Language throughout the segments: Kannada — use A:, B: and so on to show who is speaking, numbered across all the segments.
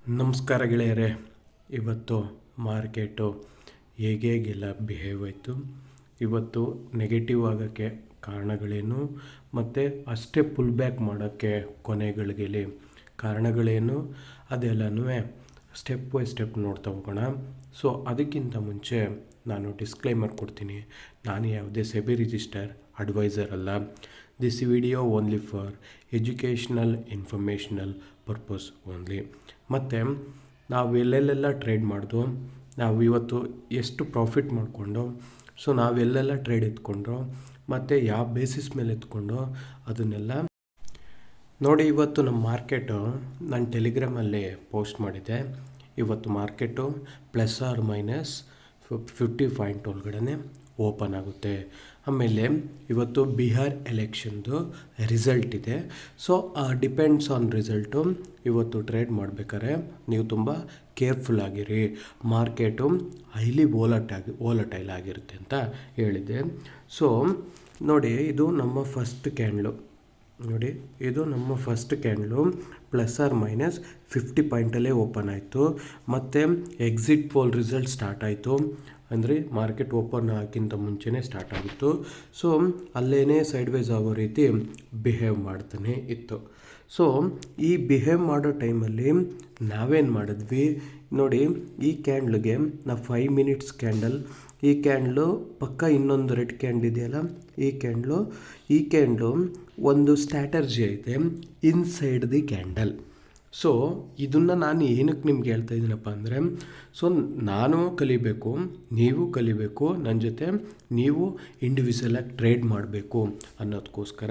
A: ನಮಸ್ಕಾರ ಗೆಳೆಯರೇ. ಇವತ್ತು ಮಾರ್ಕೆಟು ಹೇಗೆಲ್ಲ ಬಿಹೇವ್ ಆಯಿತು, ಇವತ್ತು ನೆಗೆಟಿವ್ ಆಗೋಕ್ಕೆ ಕಾರಣಗಳೇನು, ಮತ್ತು ಅಷ್ಟೇ ಪುಲ್ ಬ್ಯಾಕ್ ಮಾಡೋಕ್ಕೆ ಕೊನೆಗಳಿಗೆ ಕಾರಣಗಳೇನು, ಅದೆಲ್ಲನೂ ಸ್ಟೆಪ್ ಬೈ ಸ್ಟೆಪ್ ನೋಡ್ತಾ ಹೋಗೋಣ. ಸೊ ಅದಕ್ಕಿಂತ ಮುಂಚೆ ನಾನು ಡಿಸ್ಕ್ಲೈಮರ್ ಕೊಡ್ತೀನಿ. ನಾನು ಯಾವುದೇ ಸೆಬಿ ರಿಜಿಸ್ಟರ್ ಅಡ್ವೈಸರ್ ಅಲ್ಲ. This video only for educational informational purpose only. ಮತ್ತು ನಾವು ಎಲ್ಲೆಲ್ಲ ಟ್ರೇಡ್ ಮಾಡಿದ್ವು, ನಾವು ಇವತ್ತು ಎಷ್ಟು ಪ್ರಾಫಿಟ್ ಮಾಡಿಕೊಂಡು, ಸೊ ನಾವೆಲ್ಲೆಲ್ಲ ಟ್ರೇಡ್ ಎತ್ಕೊಂಡ್ರು ಮತ್ತು ಯಾವ ಬೇಸಿಸ್ ಮೇಲೆ ಎತ್ಕೊಂಡು ಅದನ್ನೆಲ್ಲ ನೋಡಿ. ಇವತ್ತು ನಮ್ಮ ಮಾರ್ಕೆಟು ನಾನು ಟೆಲಿಗ್ರಾಮಲ್ಲಿ ಪೋಸ್ಟ್ ಮಾಡಿದ್ದೆ. ಇವತ್ತು ಮಾರ್ಕೆಟು ±50 ಪಾಯಿಂಟ್ ಒಳಗಡೆ ಓಪನ್ ಆಗುತ್ತೆ. ಆಮೇಲೆ ಇವತ್ತು ಬಿಹಾರ್ ಎಲೆಕ್ಷನ್ದು ರಿಸಲ್ಟ್ ಇದೆ. So depends on result. ಇವತ್ತು ಟ್ರೇಡ್ ಮಾಡಬೇಕಾದ್ರೆ ನೀವು ತುಂಬ ಕೇರ್ಫುಲ್ ಆಗಿರಿ. ಮಾರ್ಕೆಟು ಹೈಲಿ ವೋಲಟೈಲ್ ಆಗಿರುತ್ತೆ ಅಂತ ಹೇಳಿದ್ದೆ. ಸೊ ನೋಡಿ, ಇದು ನಮ್ಮ ಫಸ್ಟ್ ಕ್ಯಾಂಡ್ಲು. ನೋಡಿ, ಇದು ನಮ್ಮ ಫಸ್ಟ್ ಕ್ಯಾಂಡ್ಲು ±50 ಪಾಯಿಂಟಲ್ಲೇ ಓಪನ್ ಆಯಿತು. ಮತ್ತು ಎಕ್ಸಿಟ್ ಪೋಲ್ ರಿಸಲ್ಟ್ ಸ್ಟಾರ್ಟ್ ಆಯಿತು. ಅಂದರೆ ಮಾರ್ಕೆಟ್ ಓಪನ್ ಆಗೋಕ್ಕಿಂತ ಮುಂಚೆನೇ ಸ್ಟಾರ್ಟ್ ಆಗಿತ್ತು. ಸೊ ಅಲ್ಲೇ ಸೈಡ್ವೇಸ್ ಆಗೋ ರೀತಿ ಬಿಹೇವ್ ಮಾಡ್ತಾನೆ ಇತ್ತು. ಸೊ ಈ ಬಿಹೇವ್ ಮಾಡೋ ಟೈಮಲ್ಲಿ ನಾವೇನು ಮಾಡಿದ್ವಿ ನೋಡಿ, ಈ ಕ್ಯಾಂಡ್ಲಿಗೆ ನಾವು 5 ಮಿನಿಟ್ಸ್ ಕ್ಯಾಂಡಲ್, ಈ ಕ್ಯಾಂಡ್ಲು ಪಕ್ಕ ಇನ್ನೊಂದು ರೆಡ್ ಕ್ಯಾಂಡ್ ಇದೆಯಲ್ಲ, ಈ ಕ್ಯಾಂಡ್ಲು ಒಂದು ಸ್ಟ್ರಾಟರ್ಜಿ ಐತೆ ಇನ್ಸೈಡ್ ದಿ ಕ್ಯಾಂಡಲ್. ಸೊ ಇದನ್ನು ನಾನು ಏನಕ್ಕೆ ನಿಮ್ಗೆ ಹೇಳ್ತಾ ಇದ್ದೀನಪ್ಪ ಅಂದರೆ, ಸೊ ನಾನು ಕಲಿಬೇಕು, ನೀವು ಕಲಿಬೇಕು, ನನ್ನ ಜೊತೆ ನೀವು ಇಂಡಿವಿಜುವಲಾಗಿ ಟ್ರೇಡ್ ಮಾಡಬೇಕು ಅನ್ನೋದಕ್ಕೋಸ್ಕರ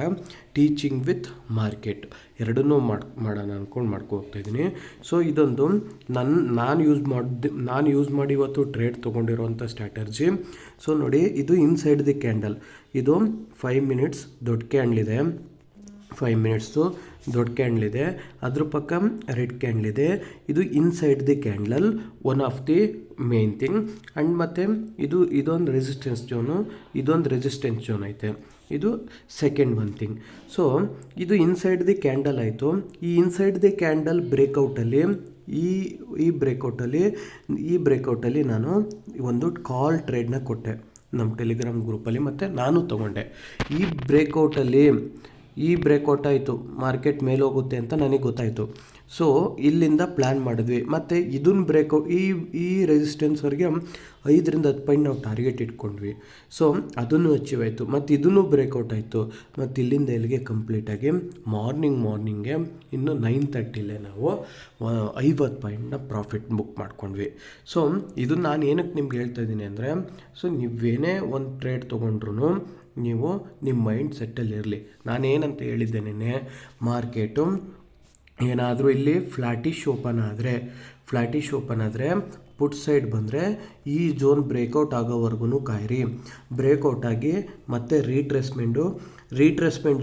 A: ಟೀಚಿಂಗ್ ವಿತ್ ಮಾರ್ಕೆಟ್ ಎರಡನ್ನೂ ಮಾಡೋಣ ಅಂದ್ಕೊಂಡು ಹೋಗ್ತಾಯಿದ್ದೀನಿ. ಸೊ ಇದೊಂದು ನಾನು ಯೂಸ್ ಮಾಡಿ ಇವತ್ತು ಟ್ರೇಡ್ ತೊಗೊಂಡಿರೋವಂಥ ಸ್ಟ್ರಾಟರ್ಜಿ. ಸೊ ನೋಡಿ, ಇದು ಇನ್ಸೈಡ್ ದಿ ಕ್ಯಾಂಡಲ್. ಇದು 5 ಮಿನಿಟ್ಸ್ ದೊಡ್ಡ ಕ್ಯಾಂಡ್ಲಿದೆ, 5 ಮಿನಿಟ್ಸು ದೊಡ್ಡ ಕ್ಯಾಂಡ್ಲಿದೆ, ಅದ್ರ ಪಕ್ಕ ರೆಡ್ ಕ್ಯಾಂಡ್ಲಿದೆ. ಇದು inside the candle, one of the main thing. And ಮತ್ತು ಇದೊಂದು ರೆಸಿಸ್ಟೆನ್ಸ್ ಝೋನ್ ಐತೆ. ಇದು ಸೆಕೆಂಡ್ ಒನ್ ಥಿಂಗ್. ಸೊ ಇದು ಇನ್ಸೈಡ್ ದಿ ಕ್ಯಾಂಡಲ್ ಆಯಿತು. ಈ ಇನ್ಸೈಡ್ ದಿ ಕ್ಯಾಂಡಲ್ ಬ್ರೇಕೌಟಲ್ಲಿ ಈ ಬ್ರೇಕೌಟಲ್ಲಿ ನಾನು ಒಂದು ಕಾಲ್ ಟ್ರೇಡ್ನ ಕೊಟ್ಟೆ ನಮ್ಮ ಟೆಲಿಗ್ರಾಮ್ ಗ್ರೂಪಲ್ಲಿ, ಮತ್ತು ನಾನು ತೊಗೊಂಡೆ. ಈ ಬ್ರೇಕೌಟ್ ಆಯಿತು, ಮಾರ್ಕೆಟ್ ಮೇಲೆ ಹೋಗುತ್ತೆ ಅಂತ ನನಗೆ ಗೊತ್ತಾಯಿತು. ಸೊ ಇಲ್ಲಿಂದ ಪ್ಲ್ಯಾನ್ ಮಾಡಿದ್ವಿ, ಮತ್ತು ಇದನ್ನು ಈ ರೆಸಿಸ್ಟೆನ್ಸ್ವರೆಗೆ 5-10 ಪಾಯಿಂಟ್ ನಾವು ಟಾರ್ಗೆಟ್ ಇಟ್ಕೊಂಡ್ವಿ. ಸೊ ಅದನ್ನು ಅಚೀವ್ ಆಯಿತು, ಮತ್ತು ಇದನ್ನು ಬ್ರೇಕೌಟ್ ಆಯಿತು. ಮತ್ತು ಇಲ್ಲಿಂದ ಇಲ್ಲಿಗೆ ಕಂಪ್ಲೀಟಾಗಿ ಮಾರ್ನಿಂಗ್ಗೆ ಇನ್ನು 9:30 ನಾವು 50 ಪಾಯಿಂಟ್ನ ಪ್ರಾಫಿಟ್ ಬುಕ್ ಮಾಡ್ಕೊಂಡ್ವಿ. ಸೊ ಇದು ನಾನು ಏನಕ್ಕೆ ನಿಮ್ಗೆ ಹೇಳ್ತಾ ಇದ್ದೀನಿ ಅಂದರೆ, ಸೊ ನೀವೇನೇ ಒಂದು ಟ್ರೇಡ್ ತೊಗೊಂಡ್ರು ನೀವು ನಿಮ್ಮ ಮೈಂಡ್ ಸೆಟ್ಟಲ್ಲಿ ಇರಲಿ. ನಾನೇನಂತ ಹೇಳಿದ್ದೇನೆ, ಮಾರ್ಕೆಟು ಏನಾದರೂ ಇಲ್ಲಿ ಫ್ಲ್ಯಾಟಿಶ್ ಓಪನ್ ಆದರೆ ಪುಟ್ ಸೈಡ್ ಬಂದರೆ ಈ ಝೋನ್ ಬ್ರೇಕೌಟ್ ಆಗೋವರೆಗೂ ಕಾಯಿರಿ. ಬ್ರೇಕೌಟ್ ಆಗಿ ಮತ್ತೆ ರೀಟ್ರೇಸ್ಮೆಂಟ್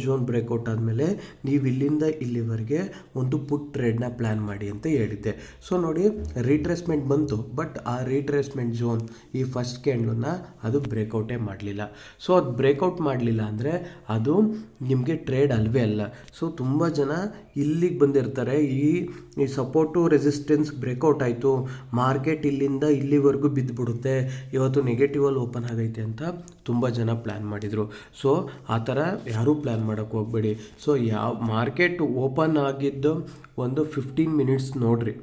A: ಝೋನ್ ಬ್ರೇಕೌಟ್ ಆದಮೇಲೆ ನೀವು ಇಲ್ಲಿಂದ ಇಲ್ಲಿವರೆಗೆ ಒಂದು ಪುಟ್ ಟ್ರೇಡ್ನ ಪ್ಲ್ಯಾನ್ ಮಾಡಿ ಅಂತ ಹೇಳಿದ್ದೆ. ಸೊ ನೋಡಿ, ರೀಟ್ರೇಸ್ಮೆಂಟ್ ಬಂತು, ಬಟ್ ಆ ರೀಟ್ರೇಸ್ಮೆಂಟ್ ಝೋನ್ ಈ ಫಸ್ಟ್ ಕ್ಯಾಂಡ್ಲನ್ನ ಅದು ಬ್ರೇಕೌಟೇ ಮಾಡಲಿಲ್ಲ. ಸೊ ಅದು ಬ್ರೇಕೌಟ್ ಮಾಡಲಿಲ್ಲ ಅಂದರೆ ಅದು ನಿಮಗೆ ಟ್ರೇಡ್ ಅಲ್ವೇ ಅಲ್ಲ. ಸೊ ತುಂಬ ಜನ ಇಲ್ಲಿಗೆ ಬಂದಿರ್ತಾರೆ, ಈ ಸಪೋರ್ಟು ರೆಸಿಸ್ಟೆನ್ಸ್ ಬ್ರೇಕೌಟ್ ಆಯಿತು, ಮಾರ್ಕೆಟ್ ಇಲ್ಲಿಂದ ಇಲ್ಲಿವರೆಗೂ ಬಿದ್ದುಬಿಡುತ್ತೆ, ಇವತ್ತು ನೆಗೆಟಿವಲ್ಲಿ ಓಪನ್ ಆಗೈತೆ ಅಂತ ತುಂಬ ಜನ ಪ್ಲ್ಯಾನ್ ಮಾಡಿದರು. ಸೊ ಆ ಥರ ಯಾರೂ ಪ್ಲ್ಯಾನ್ ಮಾಡೋಕ್ಕೆ ಹೋಗಬೇಡಿ. ಸೊ ಯಾವ ಮಾರ್ಕೆಟ್ ಓಪನ್ ಆಗಿದ್ದು ಒಂದು 15 ಮಿನಿಟ್ಸ್ ನೋಡಿರಿ,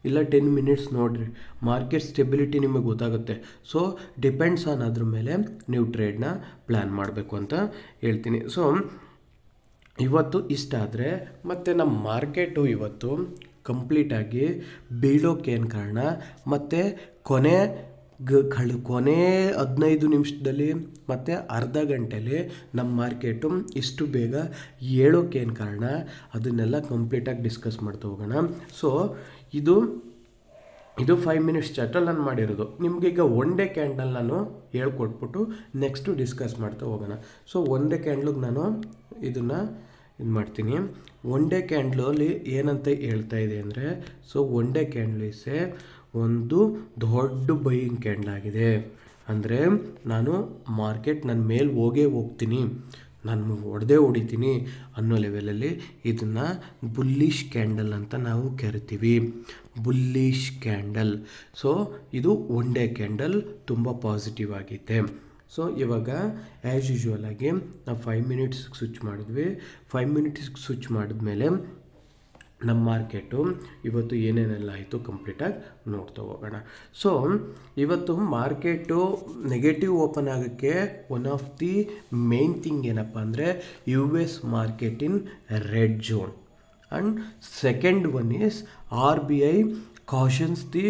A: ಇಲ್ಲ 10 ಮಿನಿಟ್ಸ್ ನೋಡಿರಿ, ಮಾರ್ಕೆಟ್ ಸ್ಟೆಬಿಲಿಟಿ ನಿಮಗೆ ಗೊತ್ತಾಗುತ್ತೆ. ಸೊ ಡಿಪೆಂಡ್ಸ್ ಆನ್ ಅದ್ರ ಮೇಲೆ ನೀವು ಟ್ರೇಡ್ನ ಪ್ಲ್ಯಾನ್ ಮಾಡಬೇಕು ಅಂತ ಹೇಳ್ತೀನಿ. ಸೊ ಇವತ್ತು ಇಷ್ಟ ಆದರೆ, ಮತ್ತು ನಮ್ಮ ಮಾರ್ಕೆಟು ಇವತ್ತು ಕಂಪ್ಲೀಟಾಗಿ ಬೀಳೋಕ್ಕೇನು ಕಾರಣ, ಮತ್ತು ಕೊನೆ 15 ನಿಮಿಷದಲ್ಲಿ ಮತ್ತು ಅರ್ಧ ಗಂಟೆಯಲ್ಲಿ ನಮ್ಮ ಮಾರ್ಕೆಟು ಇಷ್ಟು ಬೇಗ ಏಳೋಕ್ಕೇನು ಕಾರಣ, ಅದನ್ನೆಲ್ಲ ಕಂಪ್ಲೀಟಾಗಿ ಡಿಸ್ಕಸ್ ಮಾಡ್ತಾ ಹೋಗೋಣ. ಸೊ ಇದು 5 ಮಿನಿಟ್ಸ್ ಚಾರ್ಟಲ್ಲಿ ನಾನು ಮಾಡಿರೋದು. ನಿಮಗೀಗ ಒನ್ ಡೇ ಕ್ಯಾಂಡಲ್ ನಾನು ಹೇಳ್ಕೊಟ್ಬಿಟ್ಟು ನೆಕ್ಸ್ಟು ಡಿಸ್ಕಸ್ ಮಾಡ್ತಾ ಹೋಗೋಣ. ಸೊ ಒನ್ ಡೇ ಕ್ಯಾಂಡ್ಲಿಗೆ ನಾನು ಇದನ್ನು ಮಾಡ್ತೀನಿ. ಒನ್ ಡೇ ಕ್ಯಾಂಡ್ಲಲ್ಲಿ ಏನಂತ ಹೇಳ್ತಾ ಇದೆ ಅಂದರೆ, ಸೊ ಒನ್ ಡೇ ಕ್ಯಾಂಡ್ಲಿಸೆ ಒಂದು ದೊಡ್ಡ ಬೈಯಿಂಗ್ ಕ್ಯಾಂಡಲ್ ಆಗಿದೆ. ಅಂದರೆ ನಾನು ಮಾರ್ಕೆಟ್ ನನ್ನ ಮೇಲೆ ಹೋಗ್ತೀನಿ, ನಾನು ಹೊಡಿತೀನಿ ಅನ್ನೋ ಲೆವೆಲಲ್ಲಿ ಇದನ್ನು ಬುಲ್ಲಿಶ್ ಕ್ಯಾಂಡಲ್ ಅಂತ ನಾವು ಕರಿತೀವಿ. Bullish candle. ಸೊ ಇದು ಒನ್ ಡೇ ಕ್ಯಾಂಡಲ್ ತುಂಬ ಪಾಸಿಟಿವ್ ಆಗಿದೆ. ಸೊ ಇವಾಗ ಆ್ಯಸ್ ಯೂಶ್ವಲ್ ಆಗಿ ನಾವು 5 ಮಿನಿಟ್ಸ್ಗೆ ಸ್ವಿಚ್ ಮಾಡಿದ್ವಿ. 5 ಮಿನಿಟ್ಸ್ಗೆ ಸ್ವಿಚ್ ಮಾಡಿದ್ಮೇಲೆ ನಮ್ಮ ಮಾರ್ಕೆಟು ಇವತ್ತು ಏನೇನೆಲ್ಲ ಆಯಿತು ಕಂಪ್ಲೀಟಾಗಿ ನೋಡ್ತಾ ಹೋಗೋಣ. ಸೊ ಇವತ್ತು ಮಾರ್ಕೆಟು ನೆಗೆಟಿವ್ ಓಪನ್ ಆಗೋಕ್ಕೆ one of the main thing ಏನಪ್ಪ ಅಂದರೆ US market in red zone. And second one is RBI cautions the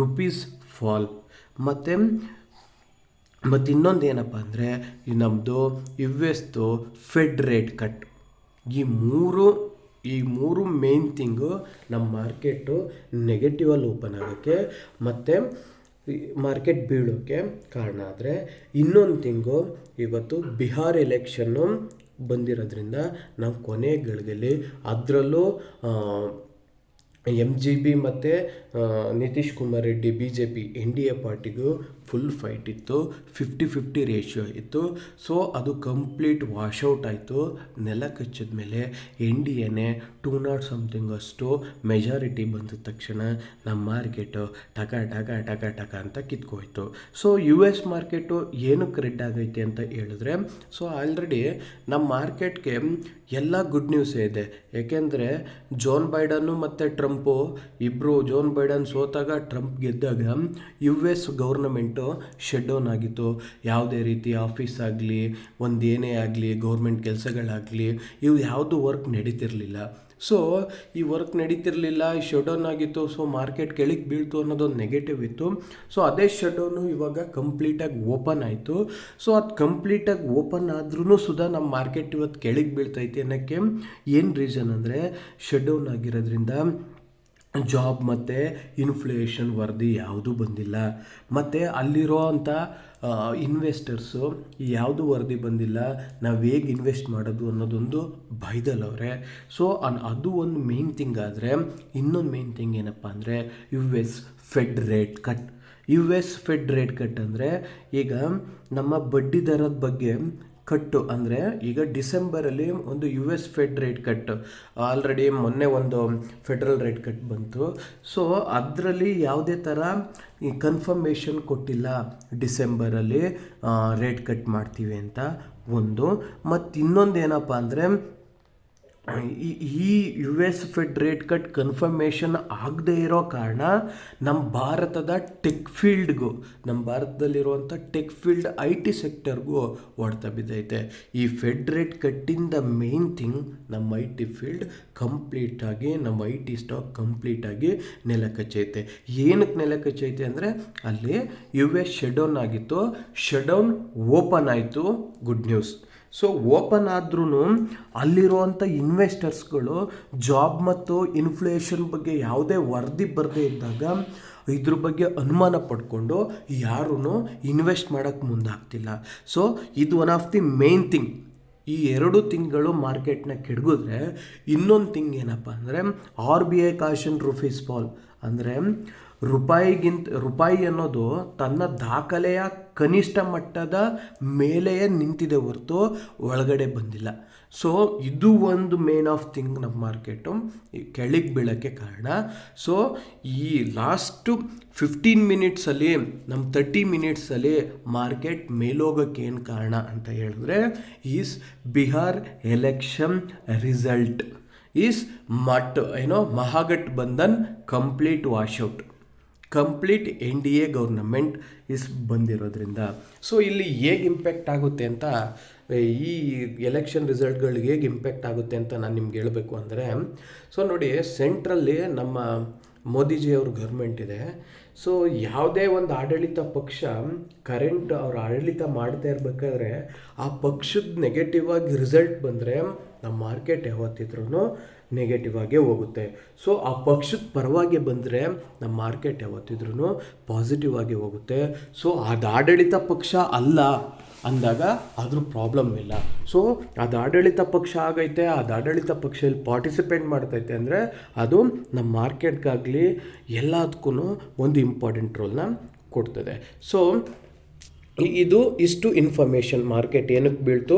A: rupees fall. ಮತ್ತು ಇನ್ನೊಂದು ಏನಪ್ಪ ಅಂದರೆ ನಮ್ಮದು US ಫೆಡ್ ರೇಟ್ ಕಟ್. ಈ ಮೂರು ಮೇನ್ ಥಿಂಗು ನಮ್ಮ ಮಾರ್ಕೆಟು ನೆಗೆಟಿವಲ್ಲಿ ಓಪನ್ ಆಗೋಕ್ಕೆ ಮತ್ತು ಮಾರ್ಕೆಟ್ ಬೀಳೋಕ್ಕೆ ಕಾರಣ. ಆದರೆ ಇನ್ನೊಂದು ಥಿಂಗು ಇವತ್ತು ಬಿಹಾರ್ ಎಲೆಕ್ಷನ್ನು ಬಂದಿರೋದ್ರಿಂದ ನಾವು ಕೊನೆ ಗಳಿಗೆಯಲ್ಲಿ ಅದರಲ್ಲೂ MGB ಮತ್ತು ನಿತೀಶ್ ಕುಮಾರ್ ರೆಡ್ಡಿ BJP NDA ಪಾರ್ಟಿಗೂ ಫುಲ್ ಫೈಟ್ ಇತ್ತು. 50-50 ರೇಷಿಯೋ ಇತ್ತು. ಸೊ ಅದು ಕಂಪ್ಲೀಟ್ ವಾಶೌಟ್ ಆಯಿತು. ನೆಲ ಕಚ್ಚಿದ ಮೇಲೆ NDAನೇ 200 ಸಮಥಿಂಗ್ ಅಷ್ಟು ಮೆಜಾರಿಟಿ ಬಂದ ತಕ್ಷಣ ನಮ್ಮ ಮಾರ್ಕೆಟು ಟಕ ಅಂತ ಕಿತ್ಕೋಯ್ತು. ಸೊ US ಮಾರ್ಕೆಟು ಏನಕ್ಕೆ ರೆಡ್ ಆಗೈತೆ ಅಂತ ಹೇಳಿದ್ರೆ, ಸೊ ಆಲ್ರೆಡಿ ನಮ್ಮ ಮಾರ್ಕೆಟ್ಗೆ ಎಲ್ಲ ಗುಡ್ ನ್ಯೂಸೇ ಇದೆ. ಏಕೆಂದರೆ ಜೋನ್ ಬೈಡನ್ನು ಮತ್ತು ಟ್ರಂಪು ಇಬ್ಬರು, ಜೋನ್ ಬೈಡನ್ ಸೋತಾಗ ಟ್ರಂಪ್ ಗೆದ್ದಾಗ US ಗೌರ್ನಮೆಂಟು ಶಟ್ ಡೌನ್ ಆಗಿತ್ತು. ಯಾವುದೇ ರೀತಿ ಆಫೀಸ್ ಆಗಲಿ ಒಂದೇನೇ ಆಗಲಿ ಗೌರ್ಮೆಂಟ್ ಕೆಲಸಗಳಾಗಲಿ ಇವು ಯಾವುದು ವರ್ಕ್ ನಡೀತಿರಲಿಲ್ಲ. ಸೊ ಈ ವರ್ಕ್ ನಡೀತಿರಲಿಲ್ಲ, ಶಟ್ ಡೌನ್ ಆಗಿತ್ತು. ಸೊ ಮಾರ್ಕೆಟ್ ಕೆಳಗೆ ಬೀಳ್ತು ಅನ್ನೋದೊಂದು ನೆಗೆಟಿವ್ ಇತ್ತು. ಸೊ ಅದೇ ಶಟ್ ಡೌನು ಇವಾಗ ಕಂಪ್ಲೀಟಾಗಿ ಓಪನ್ ಆಯಿತು. ಸೊ ಅದು ಕಂಪ್ಲೀಟಾಗಿ ಓಪನ್ ಆದ್ರೂ ಸುಧಾ ನಮ್ಮ ಮಾರ್ಕೆಟ್ ಇವತ್ತು ಕೆಳಗೆ ಬೀಳ್ತೈತೆ ಅನ್ನೋಕ್ಕೆ ಏನು ರೀಸನ್ ಅಂದರೆ ಶಟ್ ಡೌನ್ ಆಗಿರೋದ್ರಿಂದ ಜಾಬ್ ಮತ್ತು ಇನ್ಫ್ಲೇಷನ್ ವರದಿ ಯಾವುದೂ ಬಂದಿಲ್ಲ. ಮತ್ತು ಅಲ್ಲಿರೋ ಅಂಥ ಇನ್ವೆಸ್ಟರ್ಸು ಯಾವುದು ವರದಿ ಬಂದಿಲ್ಲ, ನಾವು ಹೇಗೆ ಇನ್ವೆಸ್ಟ್ ಮಾಡೋದು ಅನ್ನೋದೊಂದು ಭಯದಲ್ಲವ್ರೆ. ಸೊ ಅದು ಒಂದು ಮೇನ್ ಥಿಂಗ್. ಆದರೆ ಇನ್ನೊಂದು ಮೇನ್ ಥಿಂಗ್ ಏನಪ್ಪ ಅಂದರೆ US Fed rate cut. US Fed rate cut ಅಂದರೆ ಈಗ ನಮ್ಮ ಬಡ್ಡಿ ದರದ ಬಗ್ಗೆ ಕಟ್ಟು ಅಂದರೆ ಈಗ ಡಿಸೆಂಬರಲ್ಲಿ ಒಂದು US Fed rate cut already ಮೊನ್ನೆ ಒಂದು ಫೆಡ್ರಲ್ ರೇಟ್ ಕಟ್ ಬಂತು. ಸೊ ಅದರಲ್ಲಿ ಯಾವುದೇ ಥರ ಈ ಕನ್ಫರ್ಮೇಷನ್ ಕೊಟ್ಟಿಲ್ಲ ಡಿಸೆಂಬರಲ್ಲಿ ರೇಟ್ ಕಟ್ ಮಾಡ್ತೀವಿ ಅಂತ ಒಂದು. ಮತ್ತು ಇನ್ನೊಂದು ಏನಪ್ಪ ಅಂದರೆ ಈ US Fed rate cut confirmation ಆಗದೇ ಇರೋ ಕಾರಣ ನಮ್ಮ ಭಾರತದ ಟೆಕ್ ಫೀಲ್ಡ್ಗೂ, ನಮ್ಮ ಭಾರತದಲ್ಲಿರುವಂಥ ಟೆಕ್ ಫೀಲ್ಡ್ IT ಸೆಕ್ಟರ್ಗೂ ಹೊಡೆತ ಬಿದ್ದೈತೆ. ಈ ಫೆಡ್ ರೇಟ್ ಕಟ್ಟಿಂದ ಮೇನ್ ಥಿಂಗ್ ನಮ್ಮ IT ಫೀಲ್ಡ್ ಕಂಪ್ಲೀಟಾಗಿ, ನಮ್ಮ IT ಸ್ಟಾಕ್ ಕಂಪ್ಲೀಟಾಗಿ ನೆಲ ಕಚ್ಚೈತೆ. ಏನಕ್ಕೆ ನೆಲ ಕಚ್ಚೈತೆ ಅಂದರೆ ಅಲ್ಲಿ US ಶಟ್ ಡೌನ್ ಆಗಿತ್ತು, ಶಟ್ ಡೌನ್ ಓಪನ್ ಆಯಿತು, ಗುಡ್ ನ್ಯೂಸ್. ಸೊ ಓಪನ್ ಆದ್ರೂ ಅಲ್ಲಿರುವಂಥ ಇನ್ವೆಸ್ಟರ್ಸ್ಗಳು ಜಾಬ್ ಮತ್ತು ಇನ್ಫ್ಲೇಷನ್ ಬಗ್ಗೆ ಯಾವುದೇ ವರದಿ ಬರದೇ ಇದ್ದಾಗ ಇದ್ರ ಬಗ್ಗೆ ಅನುಮಾನ ಪಡ್ಕೊಂಡು ಯಾರೂ ಇನ್ವೆಸ್ಟ್ ಮಾಡೋಕ್ಕೆ ಮುಂದಾಗ್ತಿಲ್ಲ. ಸೊ ಇದು one of the main thing. ಈ 2 ತಿಂಗಳು ಮಾರ್ಕೆಟ್ನ ಕೆಡಗಿದ್ರೆ ಇನ್ನೊಂದು ಥಿಂಗ್ ಏನಪ್ಪ ಅಂದರೆ RBI ಕಾಷನ್ ರುಪೀಸ್ ಫಾಲ್. ಅಂದರೆ ರೂಪಾಯಿ ಅನ್ನೋದು ತನ್ನ ದಾಖಲೆಯ ಕನಿಷ್ಠ ಮಟ್ಟದ ಮೇಲೆಯೇ ನಿಂತಿದೆ ಹೊರತು ಒಳಗಡೆ ಬಂದಿಲ್ಲ. ಸೊ ಇದು ಒಂದು ಮೇನ್ ಆಫ್ ಥಿಂಗ್ ನಮ್ಮ ಮಾರ್ಕೆಟು ಕೆಳಗೆ ಬೀಳೋಕ್ಕೆ ಕಾರಣ. ಸೊ ಈ ಲಾಸ್ಟು 15 ಮಿನಿಟ್ಸಲ್ಲಿ, ನಮ್ಮ 30 ಮಿನಿಟ್ಸಲ್ಲಿ ಮಾರ್ಕೆಟ್ ಮೇಲೋಗೋಕ್ಕೆ ಏನು ಕಾರಣ ಅಂತ ಹೇಳಿದ್ರೆ is Bihar election result is Mahagathbandhan complete washout, complete NDA government is ಬಂದಿರೋದ್ರಿಂದ. ಸೊ ಇಲ್ಲಿ ಹೇಗೆ ಇಂಪ್ಯಾಕ್ಟ್ ಆಗುತ್ತೆ ಅಂತ, ಈ ಎಲೆಕ್ಷನ್ ರಿಸಲ್ಟ್ಗಳಿಗೆ ಹೇಗೆ ಇಂಪ್ಯಾಕ್ಟ್ ಆಗುತ್ತೆ ಅಂತ ನಾನು ನಿಮ್ಗೆ ಹೇಳಬೇಕು ಅಂದರೆ, ಸೊ ನೋಡಿ ಸೆಂಟ್ರಲ್ಲಿ ನಮ್ಮ ಮೋದಿಜಿಯವ್ರ ಗೌರ್ಮೆಂಟ್ ಇದೆ. ಸೊ ಯಾವುದೇ ಒಂದು ಆಡಳಿತ ಪಕ್ಷ ಕರೆಂಟ್ ಅವ್ರ ಆಡಳಿತ ಮಾಡ್ತಾ ಇರಬೇಕಾದ್ರೆ ಆ ಪಕ್ಷದ ನೆಗೆಟಿವ್ ಆಗಿ ರಿಸಲ್ಟ್ ಬಂದರೆ ನಮ್ಮ ಮಾರ್ಕೆಟ್ ಯಾವತ್ತಿದ್ರೂ ನೆಗೆಟಿವ್ ಆಗೇ ಹೋಗುತ್ತೆ. ಸೊ ಆ ಪಕ್ಷದ ಪರವಾಗಿ ಬಂದರೆ ನಮ್ಮ ಮಾರ್ಕೆಟ್ ಯಾವತ್ತಿದ್ರೂ ಪಾಸಿಟಿವ್ ಆಗಿ ಹೋಗುತ್ತೆ. ಸೊ ಅದು ಆಡಳಿತ ಪಕ್ಷ ಅಲ್ಲ ಅಂದಾಗ ಅದ್ರ ಪ್ರಾಬ್ಲಮ್ ಇಲ್ಲ. ಸೊ ಅದು ಆಡಳಿತ ಪಕ್ಷ ಆಗೈತೆ, ಅದು ಆಡಳಿತ ಪಕ್ಷ ಇಲ್ಲಿ ಪಾರ್ಟಿಸಿಪೇಟ್ ಮಾಡ್ತೈತೆ ಅಂದರೆ ಅದು ನಮ್ಮ ಮಾರ್ಕೆಟ್ಗಾಗಲಿ ಎಲ್ಲದಕ್ಕೂ ಒಂದು ಇಂಪಾರ್ಟೆಂಟ್ ರೋಲ್ನ ಕೊಡ್ತದೆ. ಸೊ ಇದು ಇಷ್ಟು ಇನ್ಫಾರ್ಮೇಷನ್ ಮಾರ್ಕೆಟ್ ಏನಕ್ಕೆ ಬೀಳ್ತು,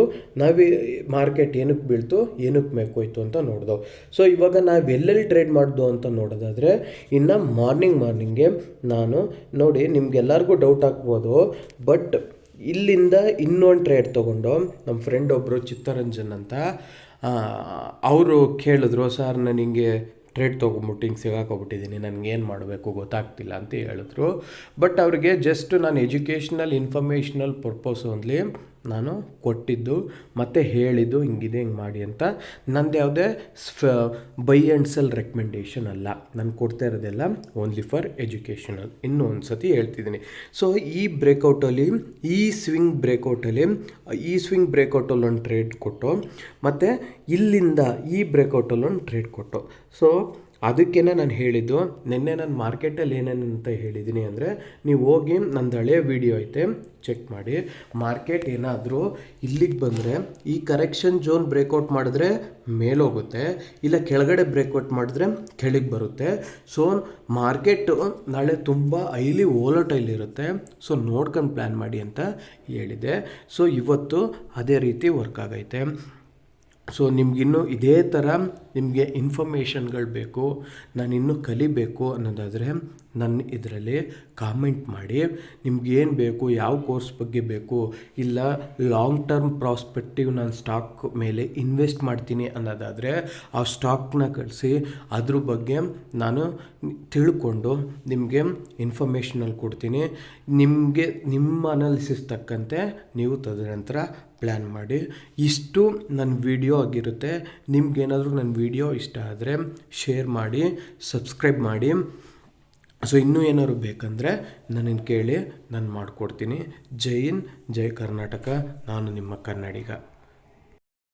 A: ಮಾರ್ಕೆಟ್ ಏನಕ್ಕೆ ಬೀಳ್ತು, ಏನಕ್ಕೆ ಮೇಕೋಯ್ತು ಅಂತ ನೋಡ್ದವು. ಸೊ ಇವಾಗ ನಾವು ಎಲ್ಲೆಲ್ಲಿ ಟ್ರೇಡ್ ಮಾಡ್ದು ಅಂತ ನೋಡೋದಾದರೆ, ಇನ್ನು ಮಾರ್ನಿಂಗ್ಗೆ ನಾನು ನೋಡಿ, ನಿಮ್ಗೆಲ್ಲರಿಗೂ ಡೌಟ್ ಆಗ್ಬೋದು, ಬಟ್ ಇಲ್ಲಿಂದ ಇನ್ನೊಂದು ಟ್ರೇಡ್ ತೊಗೊಂಡು ನಮ್ಮ ಫ್ರೆಂಡ್ ಒಬ್ಬರು ಚಿತ್ತರಂಜನ್ ಅಂತ, ಅವರು ಕೇಳಿದ್ರು, ಸರ್ ನಾನು ಹಿಂಗೆ ಟ್ರೇಡ್ ತೊಗೊಂಬಿಟ್ಟು ಹಿಂಗೆ ಸಿಗಾಕೊಬಿಟ್ಟಿದ್ದೀನಿ, ನನಗೇನು ಮಾಡಬೇಕು ಗೊತ್ತಾಗ್ತಿಲ್ಲ ಅಂತ ಹೇಳಿದ್ರು. ಬಟ್ ಅವ್ರಿಗೆ ಜಸ್ಟ್ ನಾನು ಎಜುಕೇಷ್ನಲ್ ಇನ್ಫಾರ್ಮೇಷ್ನಲ್ ಪರ್ಪಸ್ ಓನ್ಲಿ ನಾನು ಕೊಟ್ಟಿದ್ದು ಮತ್ತು ಹೇಳಿದ್ದು ಹಿಂಗಿದೆ ಹಿಂಗೆ ಮಾಡಿ ಅಂತ. ನಂದು ಯಾವುದೇ ಬೈ ಆ್ಯಂಡ್ ಸೆಲ್ ರೆಕಮೆಂಡೇಷನ್ ಅಲ್ಲ, ನಾನು ಕೊಡ್ತಾ ಇರೋದೆಲ್ಲ ಓನ್ಲಿ ಫಾರ್ ಎಜುಕೇಷನಲ್. ಇನ್ನೂ ಒಂದು ಸತಿ ಹೇಳ್ತಿದ್ದೀನಿ. ಸೊ ಈ ಬ್ರೇಕೌಟಲ್ಲಿ, ಈ ಸ್ವಿಂಗ್ ಬ್ರೇಕೌಟಲ್ಲಿ ಒಂದು ಟ್ರೇಡ್ ಕೊಟ್ಟು, ಮತ್ತು ಇಲ್ಲಿಂದ ಈ ಬ್ರೇಕೌಟಲ್ಲಿ ಒಂದು ಟ್ರೇಡ್ ಕೊಟ್ಟು. ಸೊ ಅದಕ್ಕೇ ನಾನು ಹೇಳಿದ್ದು, ನಿನ್ನೆ ನಾನು ಮಾರ್ಕೆಟಲ್ಲಿ ಏನೇನಂತ ಹೇಳಿದ್ದೀನಿ ಅಂದರೆ, ನೀವು ಹೋಗಿ ನಂದು ಹಳೆಯ ವೀಡಿಯೋ ಐತೆ ಚೆಕ್ ಮಾಡಿ. ಮಾರ್ಕೆಟ್ ಏನಾದರೂ ಇಲ್ಲಿಗೆ ಬಂದರೆ, ಈ ಕರೆಕ್ಷನ್ ಝೋನ್ ಬ್ರೇಕೌಟ್ ಮಾಡಿದ್ರೆ ಮೇಲೋಗುತ್ತೆ, ಇಲ್ಲ ಕೆಳಗಡೆ ಬ್ರೇಕೌಟ್ ಮಾಡಿದ್ರೆ ಕೆಳಗೆ ಬರುತ್ತೆ. ಸೊ ಮಾರ್ಕೆಟು ನಾಳೆ ತುಂಬ ಹೈಲಿ ವೋಲಟೈಲ್ ಇರುತ್ತೆ, ಸೊ ನೋಡ್ಕೊಂಡು ಪ್ಲ್ಯಾನ್ ಮಾಡಿ ಅಂತ ಹೇಳಿದೆ. ಸೊ ಇವತ್ತು ಅದೇ ರೀತಿ ವರ್ಕ್ ಆಗೈತೆ. ಸೊ ನಿಮಗಿನ್ನೂ ಇದೇ ಥರ ನಿಮಗೆ ಇನ್ಫಾರ್ಮೇಷನ್ಗಳು ಬೇಕು, ನಾನಿನ್ನೂ ಕಲಿಬೇಕು ಅನ್ನೋದಾದರೆ ನನ್ನ ಇದರಲ್ಲಿ ಕಾಮೆಂಟ್ ಮಾಡಿ. ನಿಮ್ಗೇನು ಬೇಕು, ಯಾವ ಕೋರ್ಸ್ ಬಗ್ಗೆ ಬೇಕು, ಇಲ್ಲ ಲಾಂಗ್ ಟರ್ಮ್ ಪ್ರಾಸ್ಪೆಕ್ಟಿವ್ ನಾನು ಸ್ಟಾಕ್ ಮೇಲೆ ಇನ್ವೆಸ್ಟ್ ಮಾಡ್ತೀನಿ ಅನ್ನೋದಾದರೆ ಆ ಸ್ಟಾಕ್ನ ಕಳಿಸಿ, ಅದ್ರ ಬಗ್ಗೆ ನಾನು ತಿಳ್ಕೊಂಡು ನಿಮಗೆ ಇನ್ಫಾರ್ಮೇಷನಲ್ಲಿ ಕೊಡ್ತೀನಿ. ನಿಮಗೆ ನಿಮ್ಮ ಅನಾಲಿಸಿಸ್ ತಕ್ಕಂತೆ ನೀವು ತದನಂತರ ಪ್ಲ್ಯಾನ್ ಮಾಡಿ. ಇಷ್ಟು ನನ್ನ ವಿಡಿಯೋ ಆಗಿರುತ್ತೆ. ನಿಮ್ಗೇನಾದರೂ ನನ್ನ ವಿಡಿಯೋ ಇಷ್ಟ ಆದರೆ ಶೇರ್ ಮಾಡಿ, ಸಬ್ಸ್ಕ್ರೈಬ್ ಮಾಡಿ. ಸೊ ಇನ್ನೂ ಏನಾದ್ರು ಬೇಕಂದರೆ ನನ್ನನ್ನು ಕೇಳಿ, ನಾನು ಮಾಡಿಕೊಡ್ತೀನಿ. ಜೈ ಹಿಂದ್, ಜೈ ಕರ್ನಾಟಕ. ನಾನು ನಿಮ್ಮ ಕನ್ನಡಿಗ.